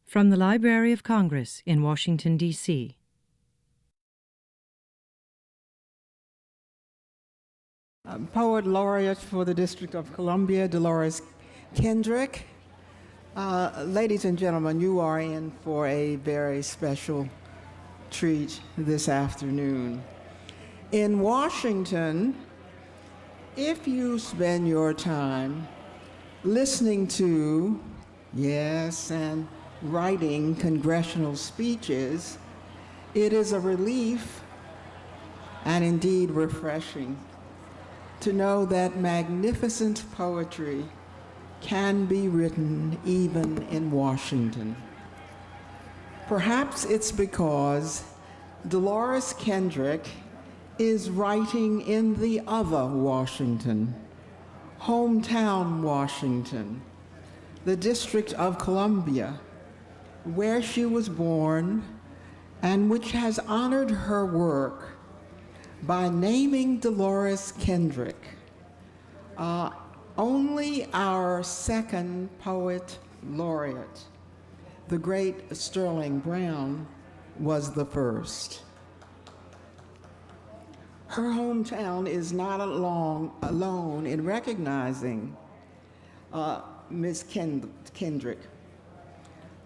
From the Library of Congress in Washington, D.C. Poet laureate for the District of Columbia, Dolores Kendrick. Ladies and gentlemen, you are in for a very special treat this afternoon. In Washington, if you spend your time listening to, yes, and writing congressional speeches, it is a relief and indeed refreshing to know that magnificent poetry can be written even in Washington. Perhaps it's because Dolores Kendrick is writing in the other Washington, hometown Washington, the District of Columbia, where she was born and which has honored her work by naming Dolores Kendrick, only our second poet laureate. The great Sterling Brown was the first. Her hometown is not alone in recognizing Ms. Kendrick,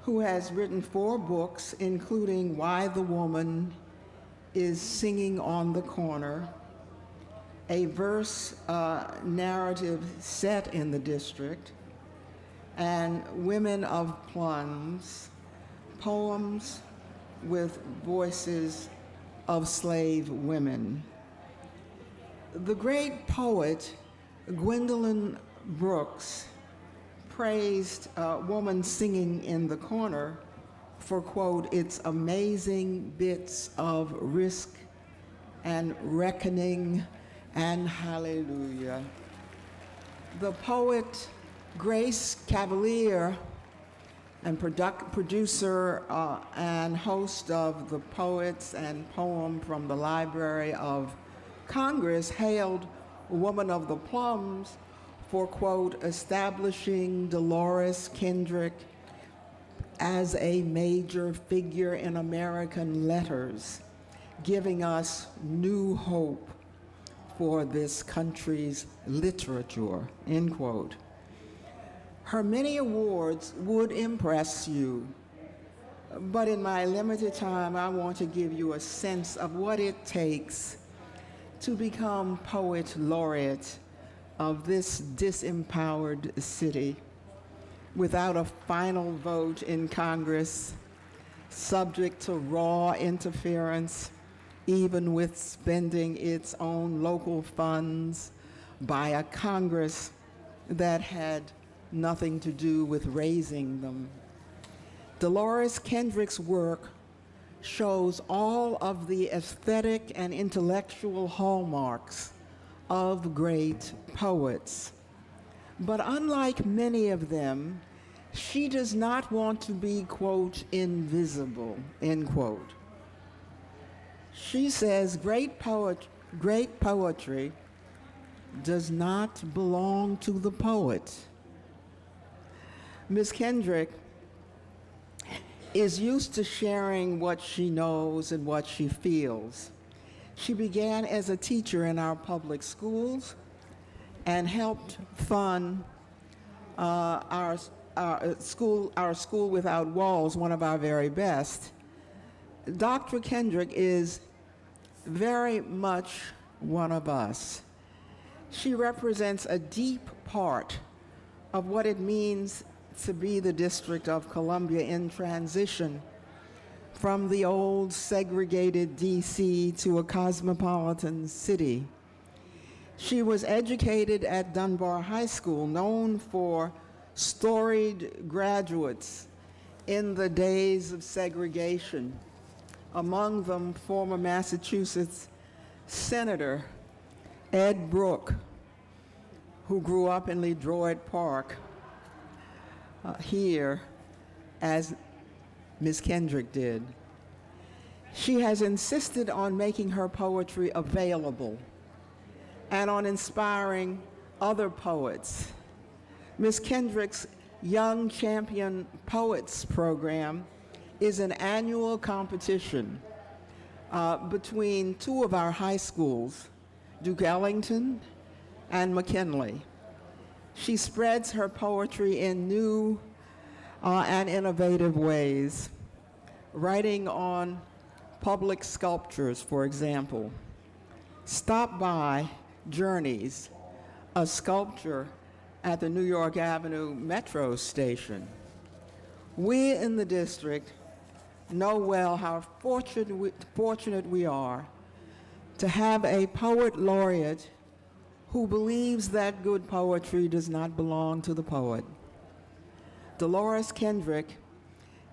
who has written 4 books, including Why the Woman is Singing on the Corner, a verse narrative set in the district, and Women of Plums, poems with voices of slave women. The great poet Gwendolyn Brooks praised Woman Singing in the Corner for, quote, its amazing bits of risk and reckoning and hallelujah. The poet Grace Cavalier, and producer and host of the Poets and Poem from the Library of Congress, hailed Women of the Plums for, quote, establishing Dolores Kendrick as a major figure in American letters, giving us new hope for this country's literature, end quote. Her many awards would impress you, but in my limited time, I want to give you a sense of what it takes to become poet laureate of this disempowered city without a final vote in Congress, subject to raw interference, even with spending its own local funds by a Congress that had nothing to do with raising them. Dolores Kendrick's work shows all of the aesthetic and intellectual hallmarks of great poets. But unlike many of them, she does not want to be, quote, invisible, end quote. She says great poetry does not belong to the poet. Ms. Kendrick is used to sharing what she knows and what she feels. She began as a teacher in our public schools and helped fund our School Without Walls, one of our very best. Dr. Kendrick is very much one of us. She represents a deep part of what it means to be the District of Columbia in transition from the old segregated DC to a cosmopolitan city. She was educated at Dunbar High School, known for storied graduates in the days of segregation, among them former Massachusetts Senator Ed Brooke, who grew up in LeDroit Park, here, as Ms. Kendrick did. She has insisted on making her poetry available and on inspiring other poets. Ms. Kendrick's Young Champion Poets program is an annual competition between two of our high schools, Duke Ellington and McKinley. She spreads her poetry in new and innovative ways, writing on public sculptures, for example. Stop by Journeys, a sculpture at the New York Avenue Metro station. We in the district know well how fortunate we are to have a poet laureate who believes that good poetry does not belong to the poet. Dolores Kendrick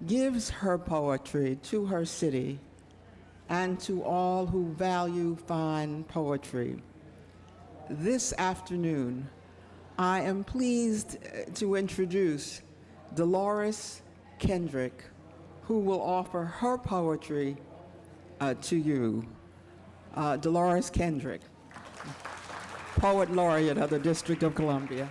gives her poetry to her city and to all who value fine poetry. This afternoon, I am pleased to introduce Dolores Kendrick, who will offer her poetry to you. Dolores Kendrick, Poet Laureate of the District of Columbia.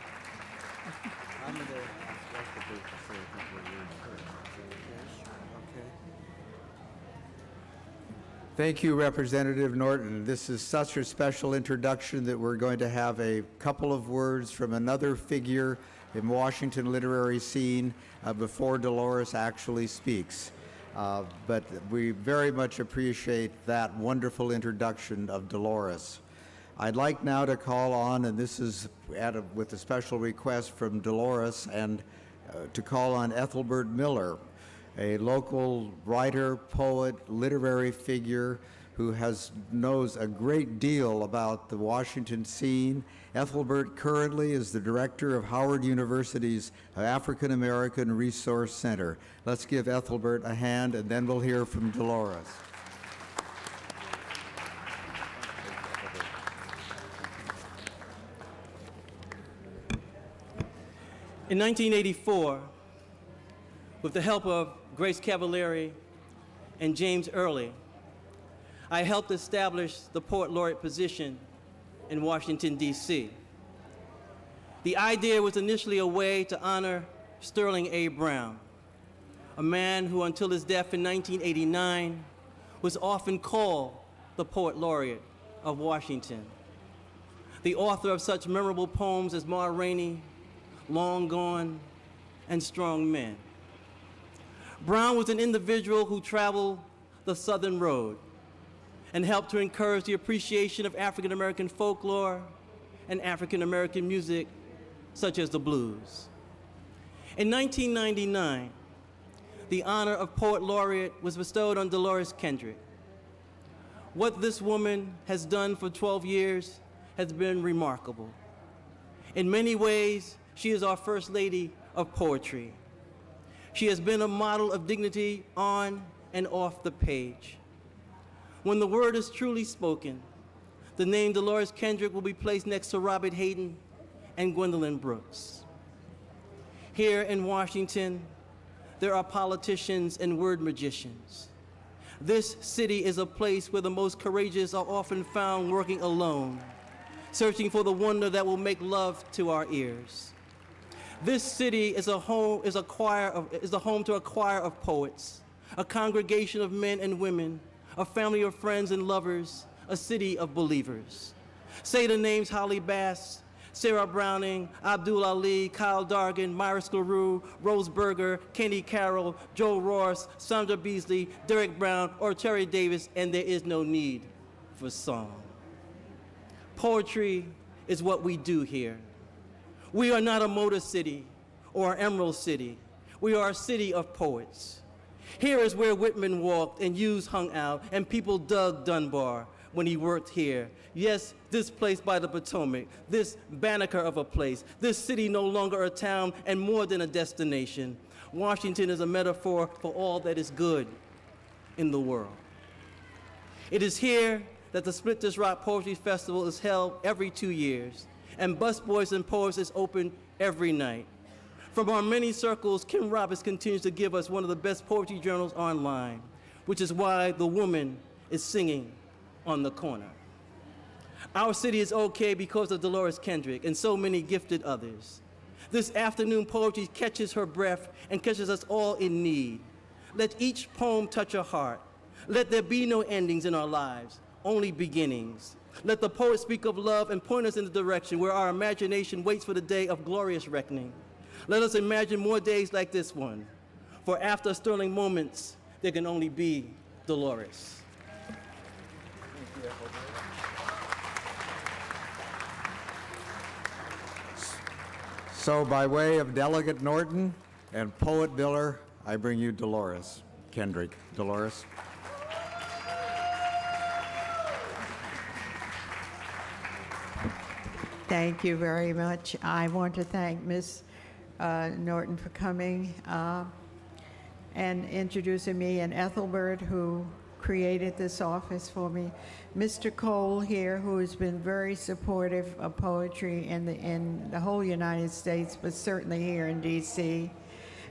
Thank you, Representative Norton. This is such a special introduction that we're going to have a couple of words from another figure in Washington literary scene before Dolores actually speaks. But we very much appreciate that wonderful introduction of Dolores. I'd like now to call on, and this is with a special request from Dolores, and to call on Ethelbert Miller, a local writer, poet, literary figure who knows a great deal about the Washington scene. Ethelbert currently is the director of Howard University's African American Resource Center. Let's give Ethelbert a hand, and then we'll hear from Dolores. In 1984, with the help of Grace Cavalieri and James Early, I helped establish the Poet Laureate position in Washington, D.C. The idea was initially a way to honor Sterling A. Brown, a man who until his death in 1989 was often called the Poet Laureate of Washington, the author of such memorable poems as Ma Rainey, Long Gone, and Strong Men. Brown was an individual who traveled the Southern Road and helped to encourage the appreciation of African American folklore and African American music, such as the blues. In 1999, the honor of Poet Laureate was bestowed on Dolores Kendrick. What this woman has done for 12 years has been remarkable. In many ways, she is our First Lady of Poetry. She has been a model of dignity on and off the page. When the word is truly spoken, the name Dolores Kendrick will be placed next to Robert Hayden and Gwendolyn Brooks. Here in Washington, there are politicians and word magicians. This city is a place where the most courageous are often found working alone, searching for the wonder that will make love to our ears. This city is the home to a choir of poets, a congregation of men and women, a family of friends and lovers, a city of believers. Say the names Holly Bass, Sarah Browning, Abdul Ali, Kyle Dargan, Myra Sklaroo, Rose Berger, Kenny Carroll, Joe Ross, Sandra Beasley, Derek Brown, or Terry Davis, and there is no need for song. Poetry is what we do here. We are not a Motor City or an Emerald City. We are a city of poets. Here is where Whitman walked and Hughes hung out and people dug Dunbar when he worked here. Yes, this place by the Potomac, this Banneker of a place, this city no longer a town and more than a destination. Washington is a metaphor for all that is good in the world. It is here that the Splinters Rock Poetry Festival is held every 2 years, and Busboys and Poets is open every night. From our many circles, Kim Roberts continues to give us one of the best poetry journals online, which is why the woman is singing on the corner. Our city is okay because of Dolores Kendrick and so many gifted others. This afternoon poetry catches her breath and catches us all in need. Let each poem touch a heart. Let there be no endings in our lives, only beginnings. Let the poet speak of love and point us in the direction where our imagination waits for the day of glorious reckoning. Let us imagine more days like this one, for after sterling moments, there can only be Dolores. So by way of Delegate Norton and Poet Miller, I bring you Dolores Kendrick. Dolores. Thank you very much. I want to thank Ms. Norton for coming and introducing me, and Ethelbert, who created this office for me. Mr. Cole here, who has been very supportive of poetry in the whole United States, but certainly here in DC.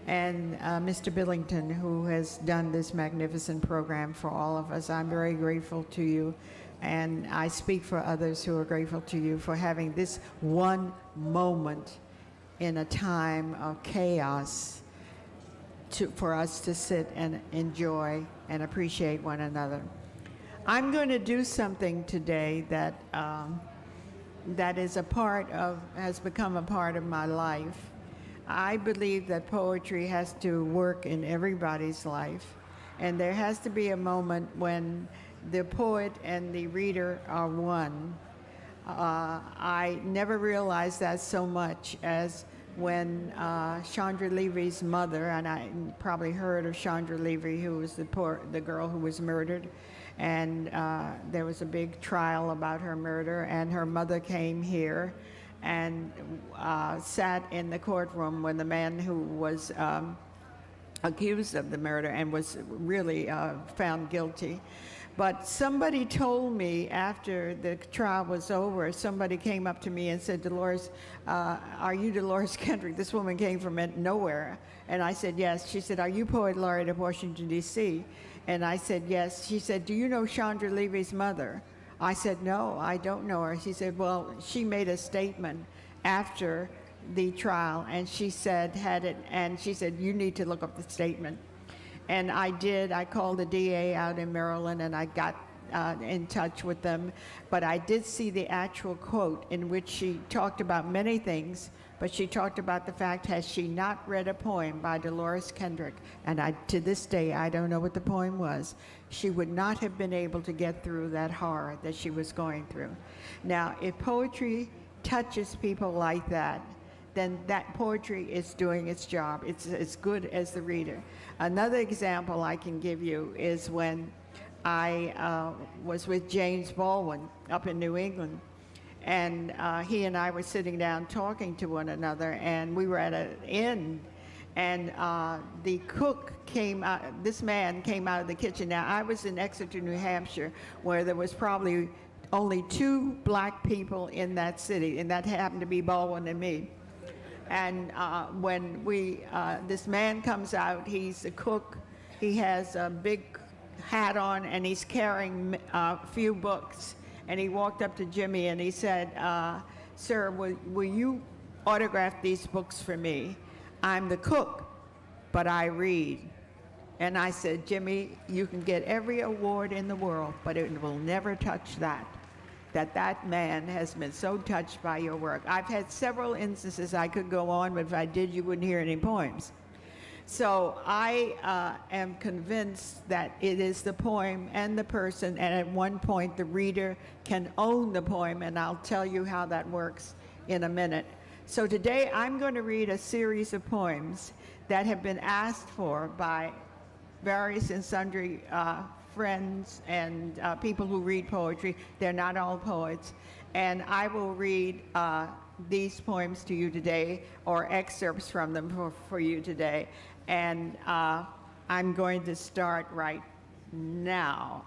And Mr. Billington, who has done this magnificent program for all of us. I'm very grateful to you. And I speak for others who are grateful to you for having this one moment in a time of chaos for us to sit and enjoy and appreciate one another. I'm going to do something today that is has become a part of my life. I believe that poetry has to work in everybody's life, and there has to be a moment when the poet and the reader are one. I never realized that so much as when Chandra Levy's mother, and I probably heard of Chandra Levy, who was the girl who was murdered, and there was a big trial about her murder, and her mother came here and sat in the courtroom when the man who was accused of the murder and was really found guilty. But somebody told me after the trial was over, somebody came up to me and said, Dolores, are you Dolores Kendrick? This woman came from nowhere. And I said, yes. She said, are you Poet Laureate of Washington, D.C.? And I said, yes. She said, do you know Chandra Levy's mother? I said, no, I don't know her. She said, well, she made a statement after the trial, and she said, you need to look up the statement. And I did. I called the DA out in Maryland, and I got in touch with them. But I did see the actual quote in which she talked about many things, but she talked about the fact, has she not read a poem by Dolores Kendrick? And to this day, I don't know what the poem was. She would not have been able to get through that horror that she was going through. Now, if poetry touches people like that, then that poetry is doing its job. It's as good as the reader. Another example I can give you is when I was with James Baldwin up in New England, and he and I were sitting down talking to one another, and we were at an inn, and the cook came out, this man came out of the kitchen. Now, I was in Exeter, New Hampshire, where there was probably only 2 black people in that city, and that happened to be Baldwin and me. And when this man comes out, he's a cook, he has a big hat on, and he's carrying a few books. And he walked up to Jimmy and he said, sir, will you autograph these books for me? I'm the cook, but I read. And I said, Jimmy, you can get every award in the world, but it will never touch that man has been so touched by your work. I've had several instances I could go on, but if I did, you wouldn't hear any poems. So I am convinced that it is the poem and the person, and at one point the reader can own the poem, and I'll tell you how that works in a minute. So today I'm going to read a series of poems that have been asked for by various and sundry friends and people who read poetry. They're not all poets. And I will read these poems to you today, or excerpts from them for you today. And I'm going to start right now.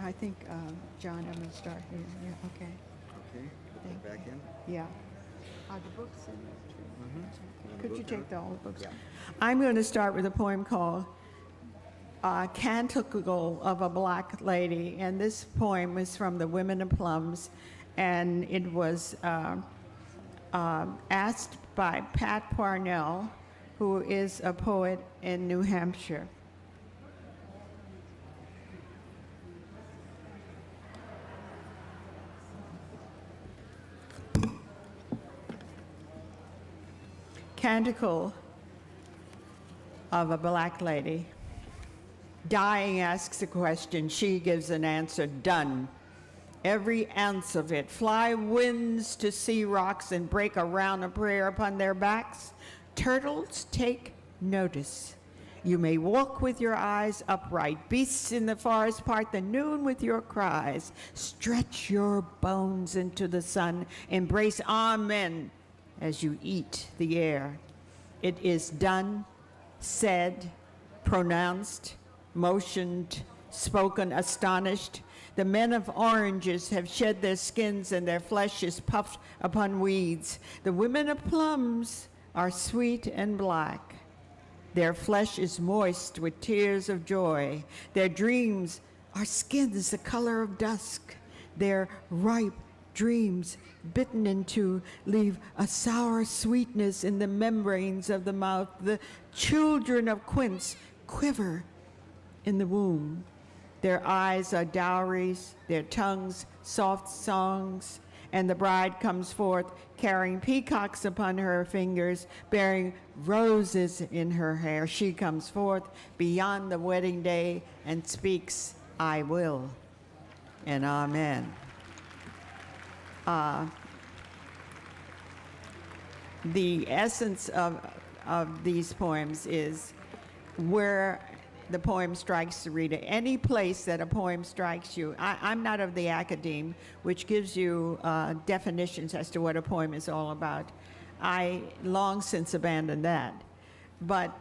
I think, John, I'm going to start here. Yeah, okay. Okay, put that back in. Yeah. Are the books in there too? Could you take all the books? I'm going to start with a poem called Canticle of a Black Lady, and this poem is from the Women of Plums, and it was asked by Pat Parnell, who is a poet in New Hampshire. Canticle of a Black Lady. Dying asks a question, she gives an answer, done. Every ounce of it. Fly winds to sea rocks and break around a prayer upon their backs. Turtles take notice. You may walk with your eyes upright. Beasts in the forest part the noon with your cries. Stretch your bones into the sun. Embrace amen as you eat the air. It is done, said, pronounced, motioned, spoken, astonished. The men of oranges have shed their skins and their flesh is puffed upon weeds. The women of plums are sweet and black. Their flesh is moist with tears of joy. Their dreams are skins the color of dusk. Their ripe dreams bitten into leave a sour sweetness in the membranes of the mouth. The children of quince quiver in the womb. Their eyes are dowries, their tongues soft songs, and the bride comes forth carrying peacocks upon her fingers, bearing roses in her hair. She comes forth beyond the wedding day and speaks, I will, and amen. The essence of these poems is where the poem strikes the reader. Any place that a poem strikes you. I'm not of the academe, which gives you definitions as to what a poem is all about. I long since abandoned that. But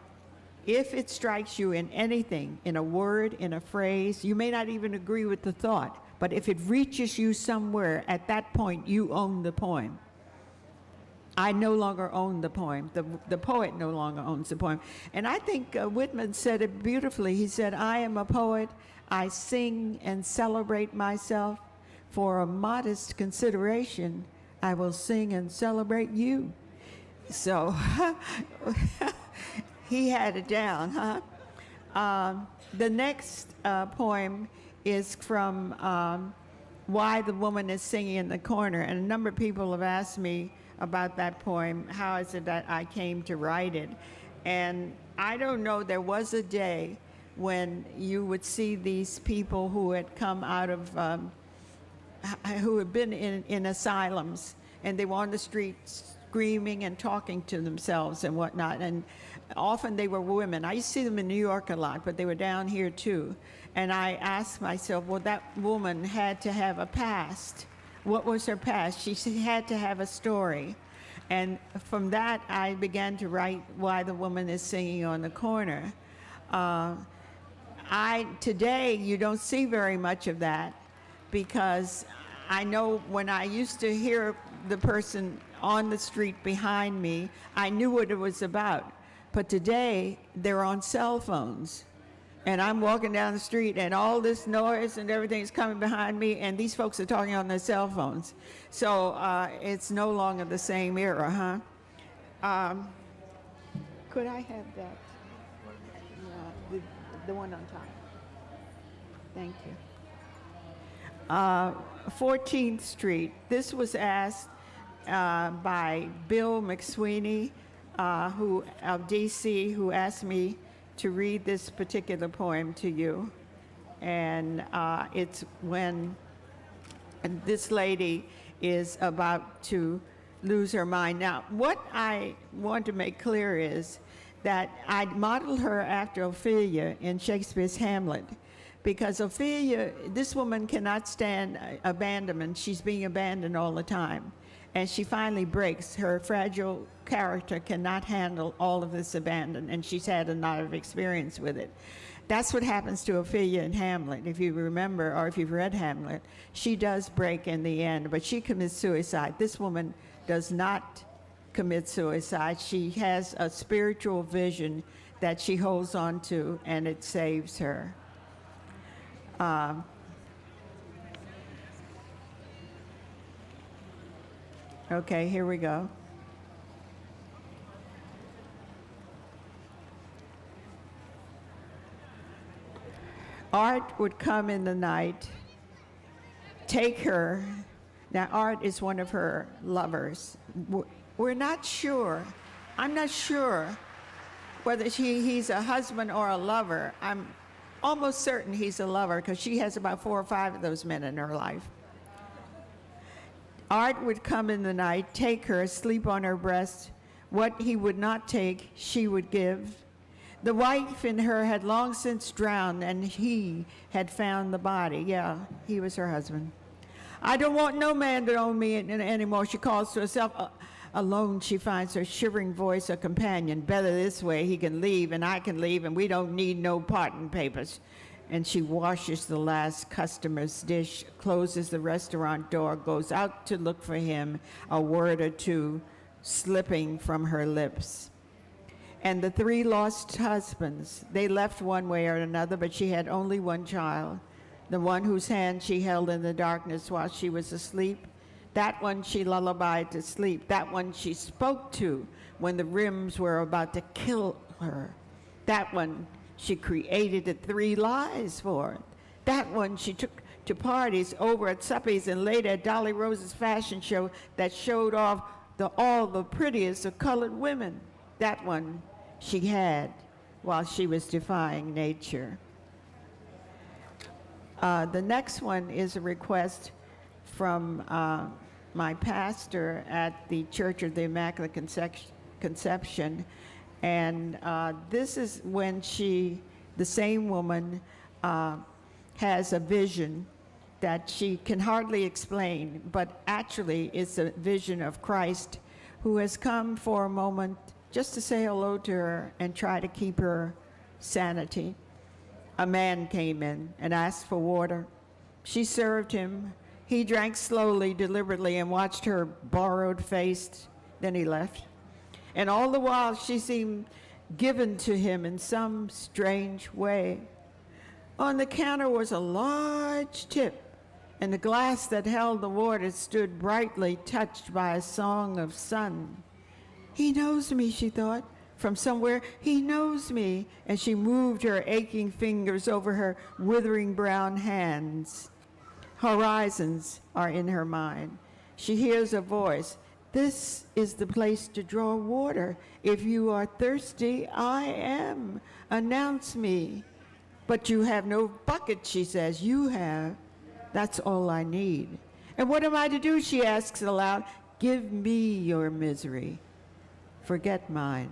if it strikes you in anything, in a word, in a phrase, you may not even agree with the thought, but if it reaches you somewhere, at that point, you own the poem. I no longer own the poem. The poet no longer owns the poem. And I think Whitman said it beautifully. He said, I am a poet. I sing and celebrate myself. For a modest consideration, I will sing and celebrate you. So he had it down, huh? The next poem is from Why the Woman is Singing in the Corner. And a number of people have asked me about that poem, how is it that I came to write it? And I don't know, there was a day when you would see these people who had come out of, who had been in asylums, and they were on the streets screaming and talking to themselves and whatnot, and often they were women. I used to see them in New York a lot, but they were down here too. And I asked myself, well, that woman had to have a past. What was her past? She had to have a story. And from that, I began to write Why the Woman is Singing on the Corner. Today, you don't see very much of that, because I know when I used to hear the person on the street behind me, I knew what it was about. But today, they're on cell phones. And I'm walking down the street, and all this noise and everything is coming behind me, and these folks are talking on their cell phones. So it's no longer the same era, huh? Could I have that? Yeah, the one on top. Thank you. 14th Street. This was asked by Bill McSweeney, who of DC, who asked me to read this particular poem to you. And it's when this lady is about to lose her mind. Now, what I want to make clear is that I modeled her after Ophelia in Shakespeare's Hamlet, because Ophelia, this woman cannot stand abandonment. She's being abandoned all the time. And she finally breaks. Her fragile character cannot handle all of this abandon, and she's had a lot of experience with it. That's what happens to Ophelia in Hamlet. If you remember, or if you've read Hamlet, she does break in the end, but she commits suicide. This woman does not commit suicide. She has a spiritual vision that she holds on to, and it saves her. Okay, here we go. Art would come in the night, take her. Now, Art is one of her lovers. We're not sure. I'm not sure whether he's a husband or a lover. I'm almost certain he's a lover because she has about 4 or 5 of those men in her life. Art would come in the night, take her, sleep on her breast. What he would not take, she would give. The wife in her had long since drowned, and he had found the body. Yeah, he was her husband. I don't want no man to own me anymore, she calls to herself. Alone, she finds her shivering voice a companion. Better this way, he can leave, and I can leave, and we don't need no parting papers. And she washes the last customer's dish, closes the restaurant door, goes out to look for him, a word or two slipping from her lips. And the 3 lost husbands, they left one way or another, but she had only one child, the one whose hand she held in the darkness while she was asleep. That one she lullabied to sleep. That one she spoke to when the rims were about to kill her. That one she created the 3 lies for. That one she took to parties, over at Suppy's, and later at Dolly Rose's fashion show that showed off all the prettiest of colored women. That one she had while she was defying nature. The next one is a request from my pastor at the Church of the Immaculate Conception. And this is when the same woman, has a vision that she can hardly explain, but actually it's a vision of Christ who has come for a moment just to say hello to her and try to keep her sanity. A man came in and asked for water. She served him. He drank slowly, deliberately, and watched her borrowed face. Then he left. And all the while, she seemed given to him in some strange way. On the counter was a large tip, and the glass that held the water stood brightly touched by a song of sun. He knows me, she thought, from somewhere. He knows me. And she moved her aching fingers over her withering brown hands. Horizons are in her mind. She hears a voice. This is the place to draw water. If you are thirsty, I am. Announce me. But you have no bucket, she says. You have. That's all I need. And what am I to do, she asks aloud. Give me your misery. Forget mine.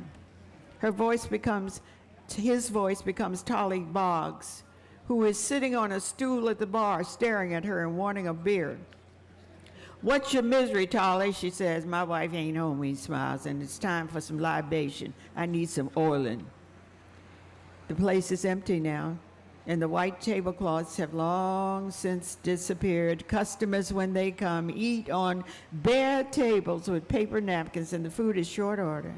His voice becomes Tolly Boggs, who is sitting on a stool at the bar, staring at her and wanting a beer. What's your misery, Tolly? She says. My wife ain't home, he smiles, and it's time for some libation. I need some oiling. The place is empty now, and the white tablecloths have long since disappeared. Customers, when they come, eat on bare tables with paper napkins, and the food is short order.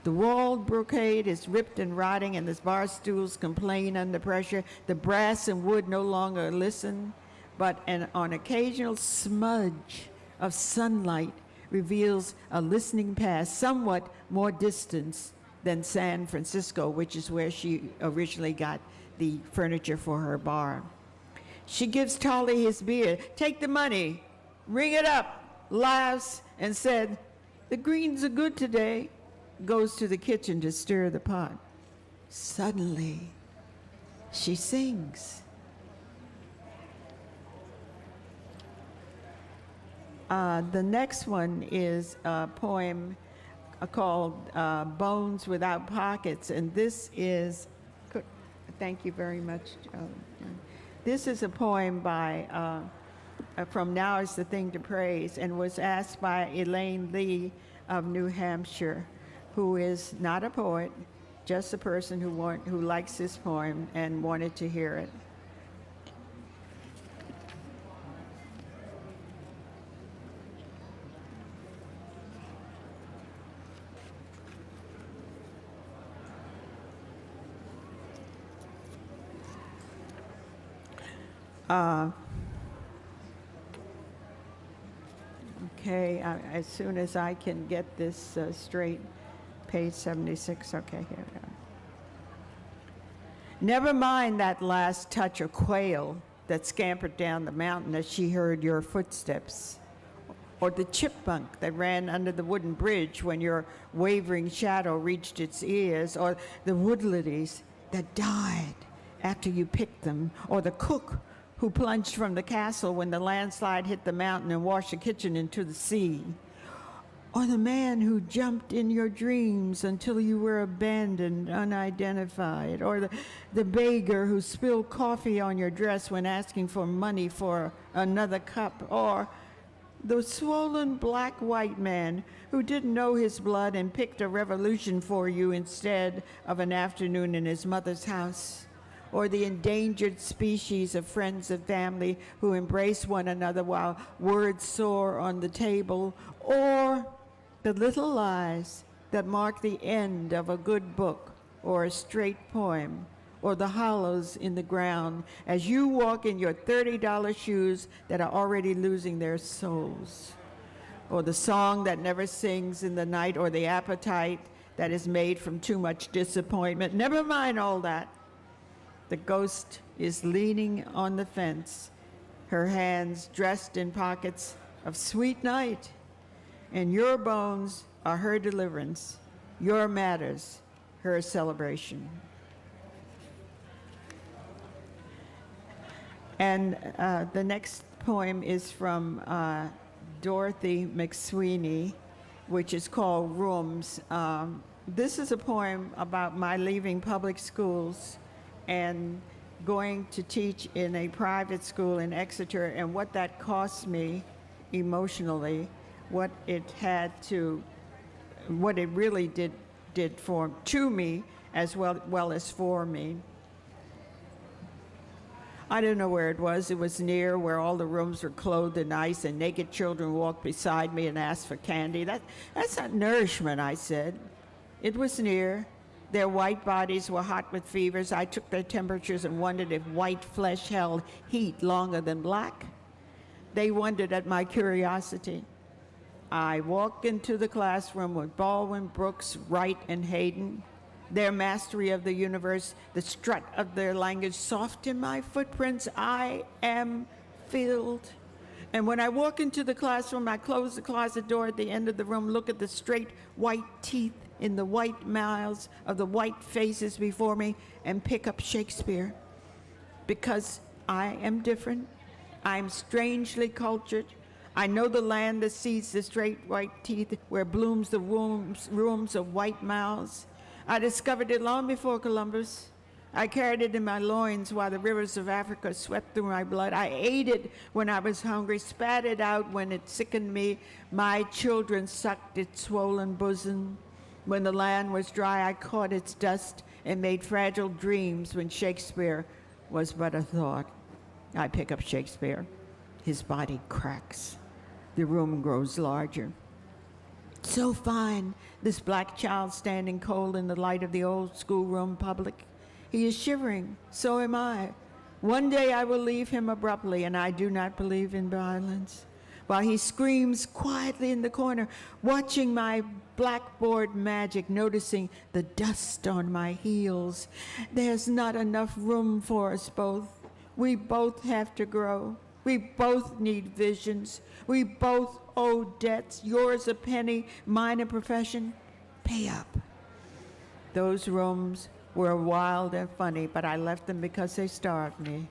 The walled brocade is ripped and rotting, and the bar stools complain under pressure. The brass and wood no longer listen, but an occasional smudge of sunlight reveals a listening past, somewhat more distant than San Francisco, which is where she originally got the furniture for her bar. She gives Tolly his beer. Take the money, ring it up, laughs, and said, the greens are good today. Goes to the kitchen to stir the pot. Suddenly, she sings. The next one is a poem called Bones Without Pockets, and this is, thank you very much. This is a poem by, from Now Is the Thing to Praise, and was asked by Elaine Lee of New Hampshire, who is not a poet, just a person who likes this poem and wanted to hear it. Okay, as soon as I can get this straight, page 76, okay, here we go. Never mind that last touch of quail that scampered down the mountain as she heard your footsteps, or the chipmunk that ran under the wooden bridge when your wavering shadow reached its ears, or the woodlilies that died after you picked them, or the cook who plunged from the castle when the landslide hit the mountain and washed the kitchen into the sea, or the man who jumped in your dreams until you were abandoned, unidentified, or the beggar who spilled coffee on your dress when asking for money for another cup, or the swollen black white man who didn't know his blood and picked a revolution for you instead of an afternoon in his mother's house, or the endangered species of friends and family who embrace one another while words soar on the table, or the little lies that mark the end of a good book or a straight poem, or the hollows in the ground as you walk in your $30 shoes that are already losing their souls, or the song that never sings in the night, or the appetite that is made from too much disappointment. Never mind all that. The ghost is leaning on the fence, her hands dressed in pockets of sweet night, and your bones are her deliverance, your matters her celebration. And the next poem is from Dorothy McSweeney, which is called Rooms. This is a poem about my leaving public schools and going to teach in a private school in Exeter, and what that cost me emotionally, what it really did to me as well as for me. I don't know where it was. It was near where all the rooms were clothed in ice and naked children walked beside me and asked for candy. That's not nourishment, I said. It was near. Their white bodies were hot with fevers. I took their temperatures and wondered if white flesh held heat longer than black. They wondered at my curiosity. I walked into the classroom with Baldwin, Brooks, Wright, and Hayden. Their mastery of the universe, the strut of their language, soft in my footprints. I am filled. And when I walk into the classroom, I close the closet door at the end of the room, look at the straight white teeth in the white mouths of the white faces before me, and pick up Shakespeare. Because I am different. I'm strangely cultured. I know the land that sees the straight white teeth, where blooms the rooms of white mouths. I discovered it long before Columbus. I carried it in my loins while the rivers of Africa swept through my blood. I ate it when I was hungry, spat it out when it sickened me. My children sucked its swollen bosom. When the land was dry, I caught its dust and made fragile dreams when Shakespeare was but a thought. I pick up Shakespeare. His body cracks. The room grows larger. So fine, this black child standing cold in the light of the old schoolroom public. He is shivering, so am I. One day I will leave him abruptly, and I do not believe in violence. While he screams quietly in the corner, watching my blackboard magic, noticing the dust on my heels. There's not enough room for us both. We both have to grow. We both need visions. We both owe debts. Yours a penny, mine a profession. Pay up. Those rooms were wild and funny, but I left them because they starved me.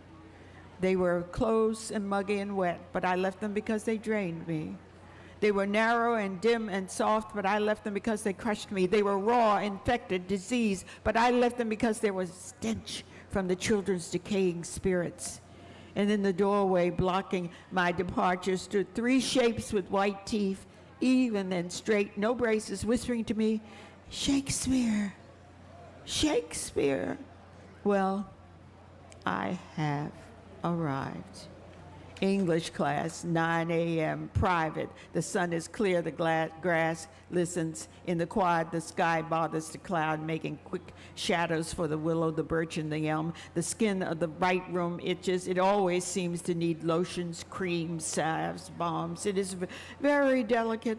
They were close and muggy and wet, but I left them because they drained me. They were narrow and dim and soft, but I left them because they crushed me. They were raw, infected, diseased, but I left them because there was stench from the children's decaying spirits. And in the doorway, blocking my departure, stood three shapes with white teeth, even and straight, no braces, whispering to me, "Shakespeare, Shakespeare." Well, I have arrived. English class, 9 a.m., private. The sun is clear, the grass listens. In the quad, the sky bothers the cloud, making quick shadows for the willow, the birch, and the elm. The skin of the right room itches. It always seems to need lotions, creams, salves, balms. It is very delicate.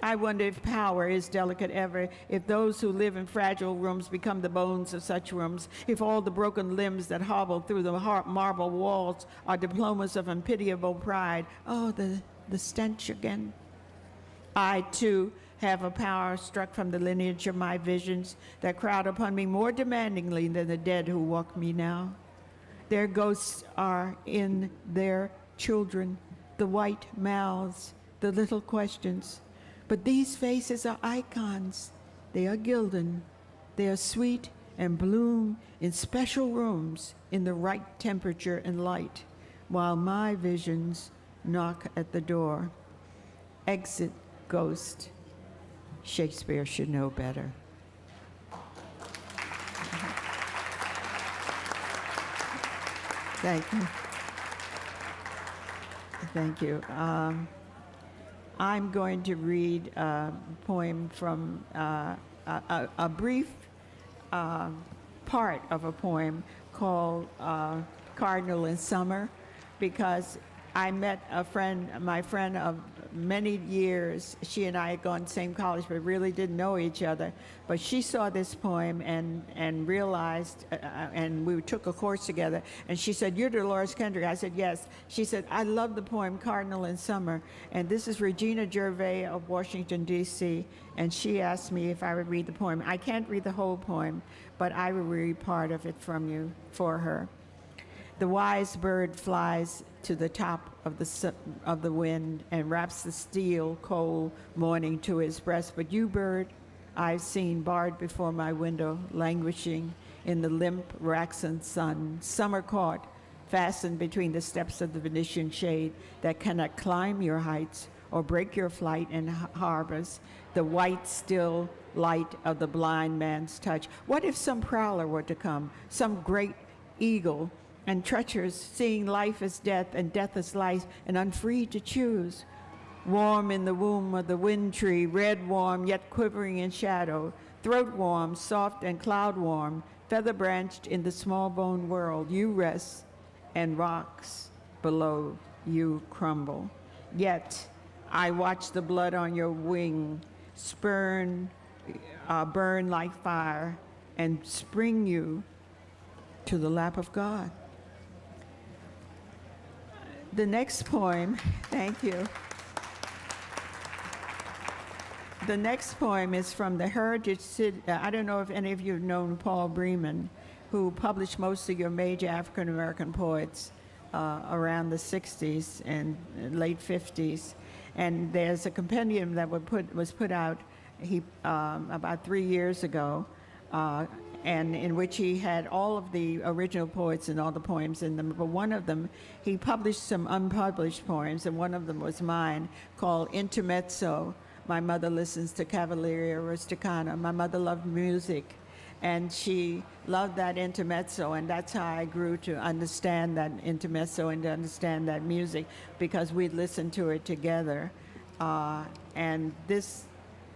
I wonder if power is delicate ever, if those who live in fragile rooms become the bones of such rooms, if all the broken limbs that hobble through the marble walls are diplomas of unpitiable pride. Oh, the stench again. I, too, have a power struck from the lineage of my visions that crowd upon me more demandingly than the dead who walk me now. Their ghosts are in their children, the white mouths, the little questions. But these faces are icons. They are gilden. They are sweet and bloom in special rooms in the right temperature and light, while my visions knock at the door. Exit, ghost. Shakespeare should know better. Thank you. Thank you. I'm going to read a poem from a brief part of a poem called Cardinal and Summer, because I met my friend of many years. She and I had gone to the same college, but really didn't know each other. But she saw this poem and realized, and we took a course together, and she said, "You're Dolores Kendrick." I said, "Yes." She said, "I love the poem Cardinal and Summer." And this is Regina Gervais of Washington, D.C., and she asked me if I would read the poem. I can't read the whole poem, but I will read part of it for her. The wise bird flies to the top of the wind and wraps the steel cold morning to his breast. But you, bird, I've seen barred before my window, languishing in the limp waxen sun, summer caught, fastened between the steps of the Venetian shade that cannot climb your heights or break your flight in harbors, the white, still light of the blind man's touch. What if some prowler were to come, some great eagle, and treacherous, seeing life as death and death as life, and unfree to choose? Warm in the womb of the wind tree, red warm yet quivering in shadow, throat warm, soft and cloud warm, feather branched in the small bone world, you rest, and rocks below you crumble. Yet I watch the blood on your wing burn like fire, and spring you to the lap of God. The next poem, thank you. The next poem is from the Heritage City. I don't know if any of you have known Paul Bremen, who published most of your major African American poets around the 60s and late 50s. And there's a compendium that was put out about 3 years ago, and in which he had all of the original poets and all the poems in them. But one of them, he published some unpublished poems, and one of them was mine, called Intermezzo. My mother listens to Cavalleria Rusticana. My mother loved music, and she loved that intermezzo, and that's how I grew to understand that intermezzo and to understand that music, because we'd listen to it together. And this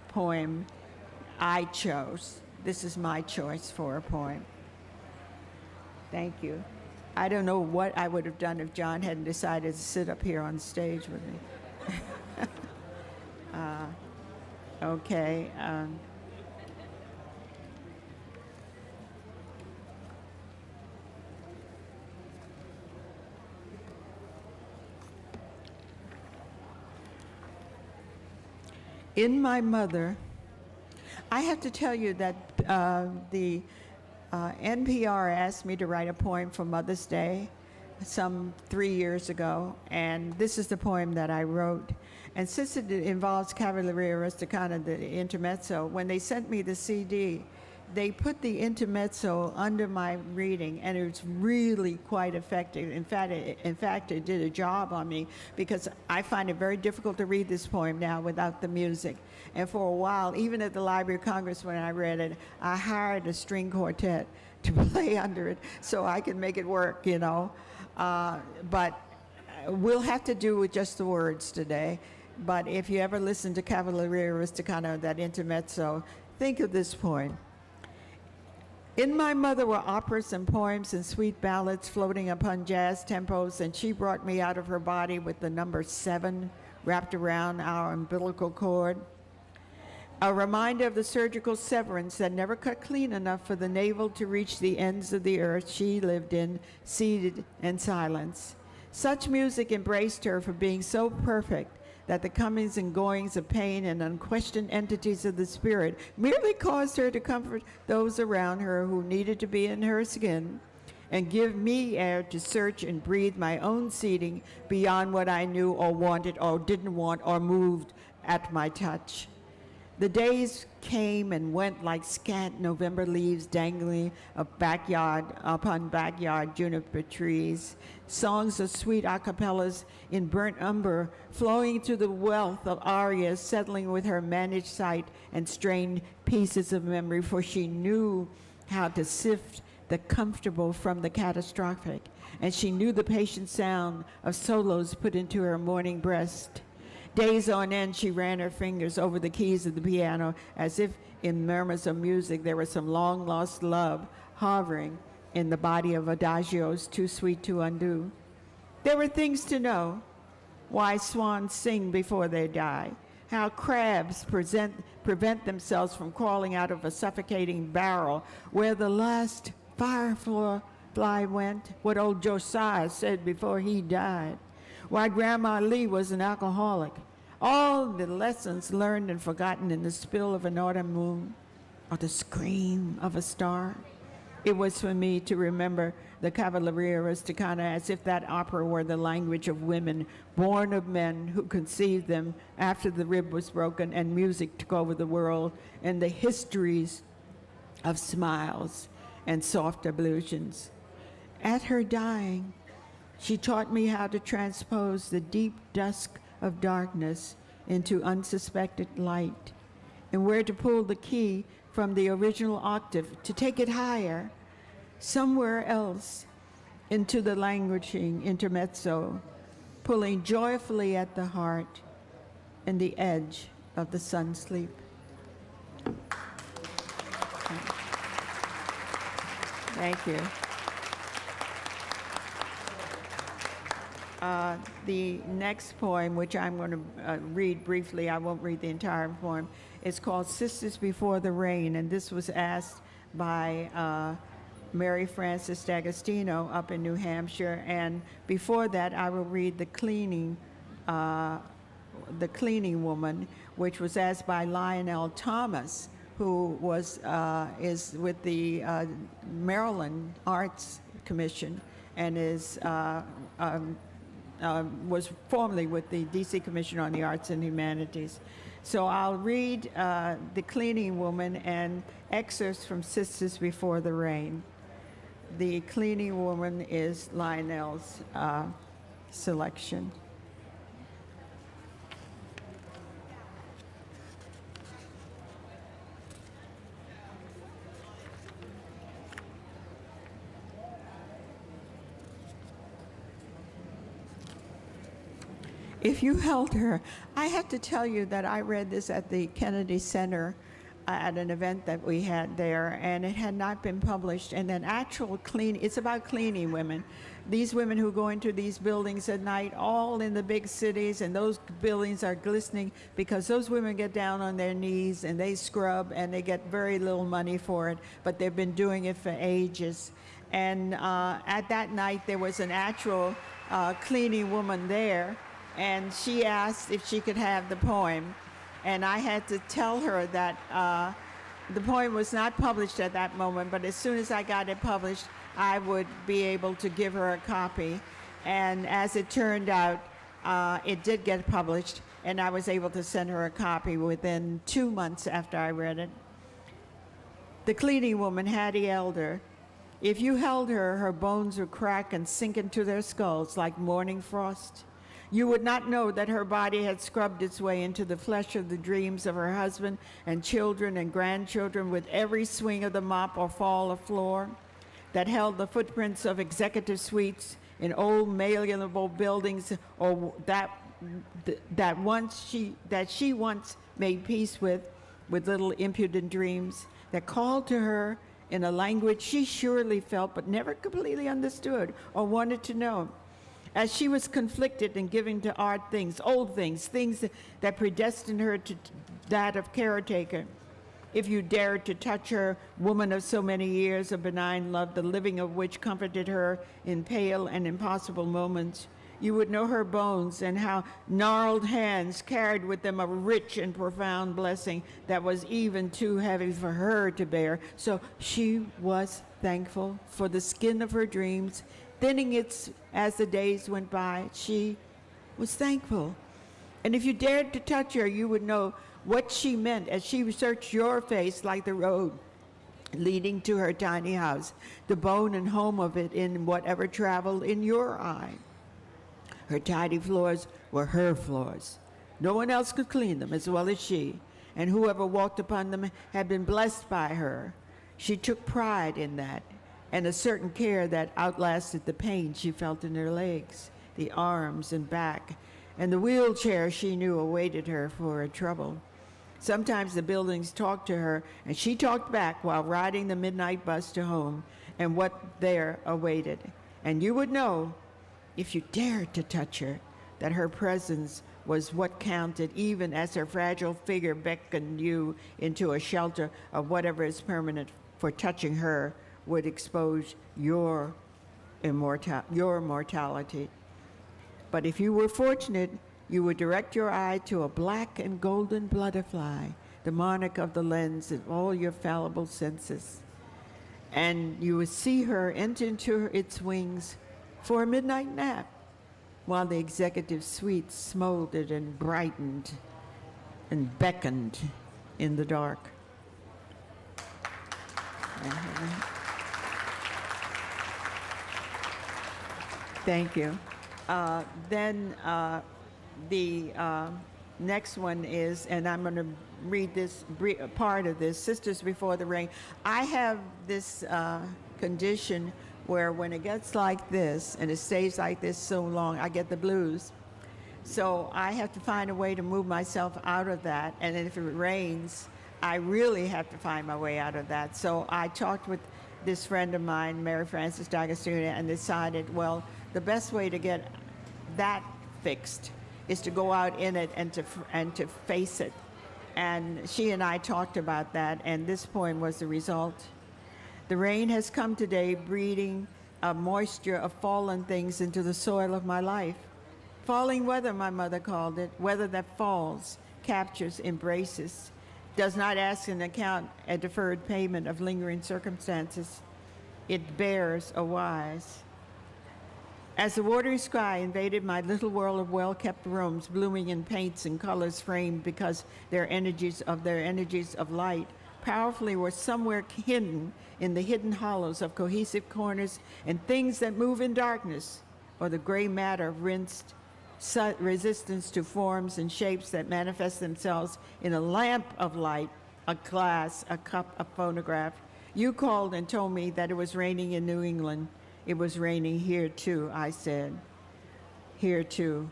poem I chose. This is my choice for a poem. Thank you. I don't know what I would have done if John hadn't decided to sit up here on stage with me. Okay. In my mother, I have to tell you that the NPR asked me to write a poem for Mother's Day some 3 years ago, and this is the poem that I wrote. And since it involves Cavalleria Rusticana, the intermezzo, when they sent me the CD, they put the intermezzo under my reading, and it was really quite effective. In fact, it did a job on me, because I find it very difficult to read this poem now without the music. And for a while, even at the Library of Congress when I read it, I hired a string quartet to play under it so I could make it work, you know. But we'll have to do with just the words today, but if you ever listen to Cavalleria Rusticana, that intermezzo, think of this poem. In my mother were operas and poems and sweet ballads floating upon jazz tempos, and she brought me out of her body with the number 7 wrapped around our umbilical cord. A reminder of the surgical severance that never cut clean enough for the navel to reach the ends of the earth she lived in, seated in silence. Such music embraced her for being so perfect that the comings and goings of pain and unquestioned entities of the spirit merely caused her to comfort those around her who needed to be in her skin and give me air to search and breathe my own seeding beyond what I knew or wanted or didn't want or moved at my touch. The days came and went like scant November leaves dangling upon backyard juniper trees. Songs of sweet acapellas in burnt umber flowing through the wealth of arias settling with her managed sight and strained pieces of memory, for she knew how to sift the comfortable from the catastrophic, and she knew the patient sound of solos put into her morning breast. Days on end, she ran her fingers over the keys of the piano as if in murmurs of music there was some long-lost love hovering in the body of adagios too sweet to undo. There were things to know: why swans sing before they die, how crabs prevent themselves from crawling out of a suffocating barrel, where the last firefly went, what old Josiah said before he died, why Grandma Lee was an alcoholic, all the lessons learned and forgotten in the spill of an autumn moon or the scream of a star. It was for me to remember the Cavalleria Rusticana as if that opera were the language of women, born of men who conceived them after the rib was broken and music took over the world, and the histories of smiles and soft ablutions. At her dying, she taught me how to transpose the deep dusk of darkness into unsuspected light, and where to pull the key from the original octave to take it higher, somewhere else, into the languishing intermezzo, pulling joyfully at the heart and the edge of the sun sleep. Thank you. The next poem, which I'm going to read briefly, I won't read the entire poem, is called Sisters Before the Rain, and this was asked by Mary Frances D'Agostino up in New Hampshire. And before that, I will read The Cleaning Woman, which was asked by Lionel Thomas, who is with the Maryland Arts Commission and was formerly with the D.C. Commission on the Arts and Humanities. So I'll read The Cleaning Woman and excerpts from Sisters Before the Rain. The Cleaning Woman is Lionel's selection. If you held her, I have to tell you that I read this at the Kennedy Center at an event that we had there, and it had not been published. And then it's about cleaning women. These women who go into these buildings at night, all in the big cities, and those buildings are glistening because those women get down on their knees and they scrub, and they get very little money for it, but they've been doing it for ages. And at that night, there was an actual cleaning woman there, and she asked if she could have the poem. And I had to tell her that the poem was not published at that moment, but as soon as I got it published, I would be able to give her a copy. And as it turned out, it did get published, and I was able to send her a copy within 2 months after I read it. The Cleaning Woman, Hattie Elder. If you held her, her bones would crack and sink into their skulls like morning frost. You would not know that her body had scrubbed its way into the flesh of the dreams of her husband and children and grandchildren with every swing of the mop or fall of floor, that held the footprints of executive suites in old malleable buildings, or that she once made peace with little impudent dreams that called to her in a language she surely felt but never completely understood or wanted to know. As she was conflicted and giving to art things, old things, things that predestined her to that of caretaker. If you dared to touch her, woman of so many years of benign love, the living of which comforted her in pale and impossible moments, you would know her bones and how gnarled hands carried with them a rich and profound blessing that was even too heavy for her to bear. So she was thankful for the skin of her dreams, thinning it as the days went by. She was thankful. And if you dared to touch her, you would know what she meant as she searched your face like the road leading to her tiny house, the bone and home of it in whatever traveled in your eye. Her tidy floors were her floors. No one else could clean them as well as she, and whoever walked upon them had been blessed by her. She took pride in that, and a certain care that outlasted the pain she felt in her legs, the arms and back, and the wheelchair she knew awaited her for her trouble. Sometimes the buildings talked to her, and she talked back while riding the midnight bus to home, and what there awaited. And you would know, if you dared to touch her, that her presence was what counted, even as her fragile figure beckoned you into a shelter of whatever is permanent, for touching her would expose your mortality. But if you were fortunate, you would direct your eye to a black and golden butterfly, the monarch of the lens of all your fallible senses. And you would see her enter into its wings for a midnight nap, while the executive suite smoldered and brightened and beckoned in the dark. Thank you. Then the next one is, and I'm going to read this part of this, Sisters Before the Rain. I have this condition where when it gets like this, and it stays like this so long, I get the blues. So I have to find a way to move myself out of that, and if it rains, I really have to find my way out of that. So I talked with this friend of mine, Mary Frances D'Agostino, and decided, well, the best way to get that fixed is to go out in it and to face it. And she and I talked about that, and this poem was the result. The rain has come today, breeding a moisture of fallen things into the soil of my life. Falling weather, my mother called it, weather that falls, captures, embraces, does not ask an account a deferred payment of lingering circumstances. It bears a wise. As the watery sky invaded my little world of well-kept rooms, blooming in paints and colors framed because their energies of light powerfully were somewhere hidden in the hidden hollows of cohesive corners and things that move in darkness, or the gray matter of rinsed resistance to forms and shapes that manifest themselves in a lamp of light, a glass, a cup, a phonograph. You called and told me that it was raining in New England. It was raining here too, I said. Here too.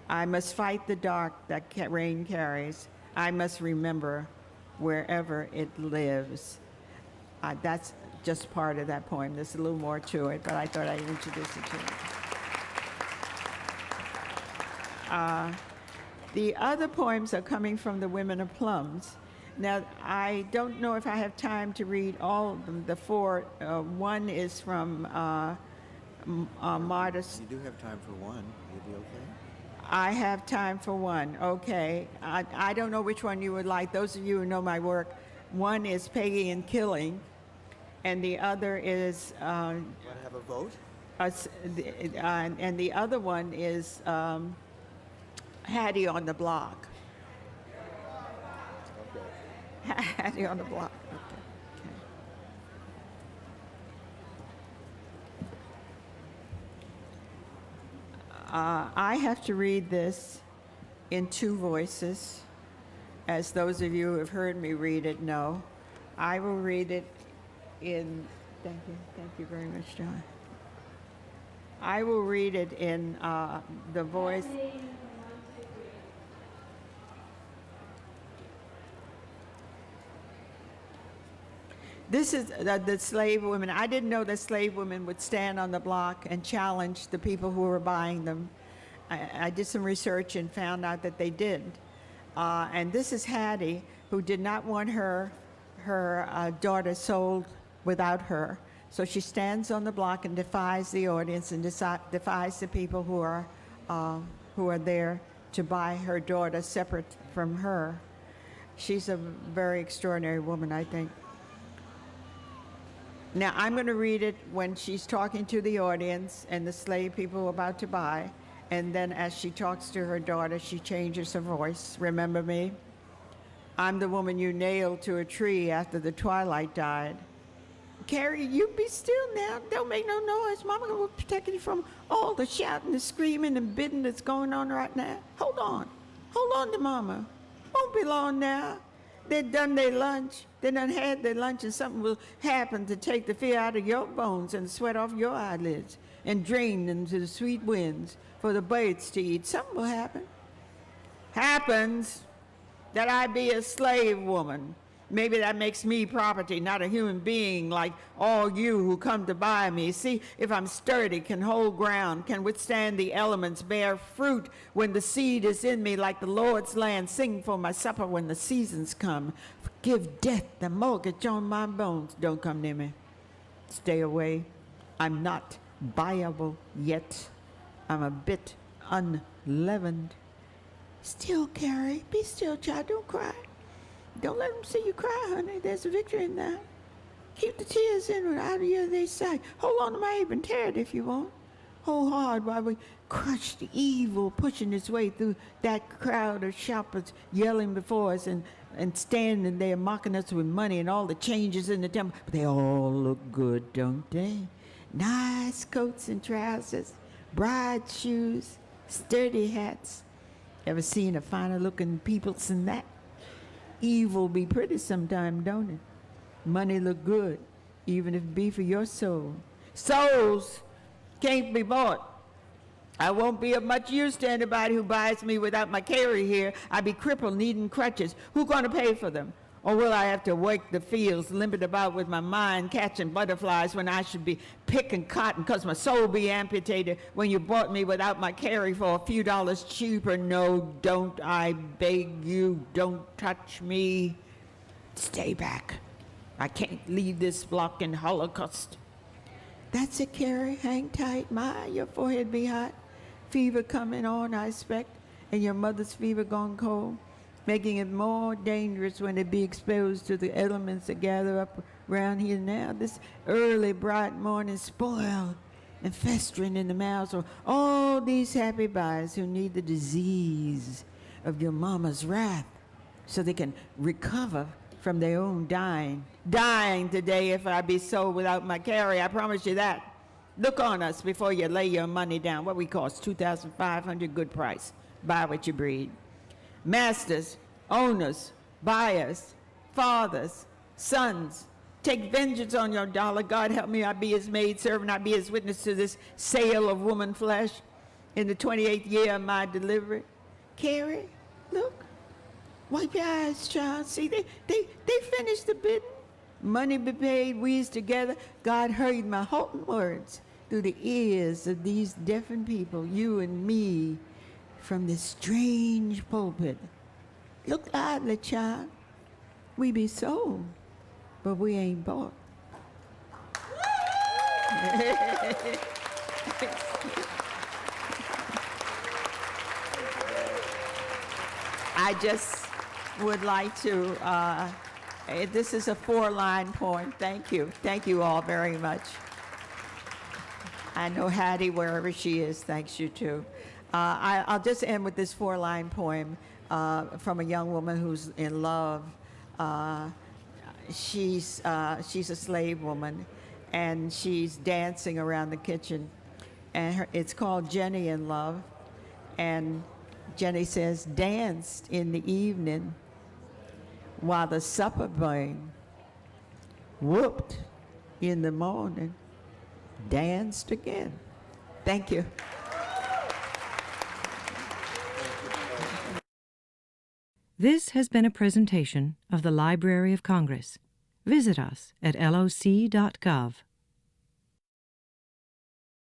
I must fight the dark that rain carries. I must remember wherever it lives. That's just part of that poem. There's a little more to it, but I thought I'd introduce it to you. The other poems are coming from the Women of Plums. Now, I don't know if I have time to read all of them. The four, one is from Martyrs. You do have time for one. You'll be okay. I have time for one. Okay. I don't know which one you would like. Those of you who know my work, one is Peggy and Killing, and the other is. Want to have a vote? And the other one is Hattie on the Block. Okay. Hattie on the Block. Okay. I have to read this in two voices, as those of you who have heard me read it know. I will read it in, thank you very much, John. I will read it in the voice. This is the slave women. I didn't know that slave women would stand on the block and challenge the people who were buying them. I did some research and found out that they did. And this is Hattie, who did not want her daughter sold without her. So she stands on the block and defies the audience and defies the people who are there to buy her daughter separate from her. She's a very extraordinary woman, I think. Now, I'm going to read it when she's talking to the audience and the slave people who are about to buy. And then as she talks to her daughter, she changes her voice. Remember me? I'm the woman you nailed to a tree after the twilight died. Carrie, you be still now. Don't make no noise. Mama will protect you from all the shouting, the screaming, and bidding that's going on right now. Hold on. Hold on to Mama. Won't be long now. They done their lunch. They done had their lunch, and something will happen to take the fear out of your bones and the sweat off your eyelids and drain them to the sweet winds for the birds to eat. Something will happen. Happens that I be a slave woman. Maybe that makes me property, not a human being like all you who come to buy me. See if I'm sturdy, can hold ground, can withstand the elements, bear fruit when the seed is in me like the Lord's land, sing for my supper when the seasons come. Give death the mortgage on my bones. Don't come near me. Stay away. I'm not buyable yet. I'm a bit unleavened. Still, Carrie, be still, child, don't cry. Don't let them see you cry, honey. There's a victory in that. Keep the tears in and out of your they sight. Hold on to my apron, tear it if you want. Hold hard while we crush the evil pushing its way through that crowd of shoppers yelling before us and standing there mocking us with money and all the changes in the temple. But they all look good, don't they? Nice coats and trousers, bride shoes, sturdy hats. Ever seen a finer looking peoples than that? Evil be pretty sometime, don't it? Money look good, even if it be for your soul. Souls can't be bought. I won't be of much use to anybody who buys me without my carry here. I be crippled, needing crutches. Who gonna pay for them? Or will I have to work the fields, limping about with my mind, catching butterflies when I should be picking cotton, 'cause my soul be amputated when you bought me without my carry for a few dollars cheaper? No, don't, I beg you, don't touch me. Stay back. I can't leave this block in Holocaust. That's it, Carrie, hang tight. My, your forehead be hot. Fever coming on, I expect, and your mother's fever gone cold, making it more dangerous when it be exposed to the elements that gather up around here now. This early, bright morning spoiled and festering in the mouths of all these happy buyers who need the disease of your mama's wrath so they can recover from their own dying. Dying today if I be sold without my carry, I promise you that. Look on us before you lay your money down. What we cost, $2,500, good price. Buy what you breed. Masters, owners, buyers, fathers, sons, take vengeance on your dollar. God help me, I be his maidservant, I be his witness to this sale of woman flesh in the 28th year of my delivery. Carrie, look, wipe your eyes, child. See, they finished the bidding. Money be paid, we's together. God heard my halting words through the ears of these deafened people, you and me, from this strange pulpit. Look lively, child. We be sold, but we ain't bought. I just would like to, this is a 4-line poem. Thank you. Thank you all very much. I know Hattie, wherever she is, thanks you too. I'll just end with this 4-line poem from a young woman who's in love. She's a slave woman, and she's dancing around the kitchen. And it's called Jenny in Love. And Jenny says, danced in the evening while the supper burned, whooped in the morning, danced again. Thank you. This has been a presentation of the Library of Congress. Visit us at loc.gov.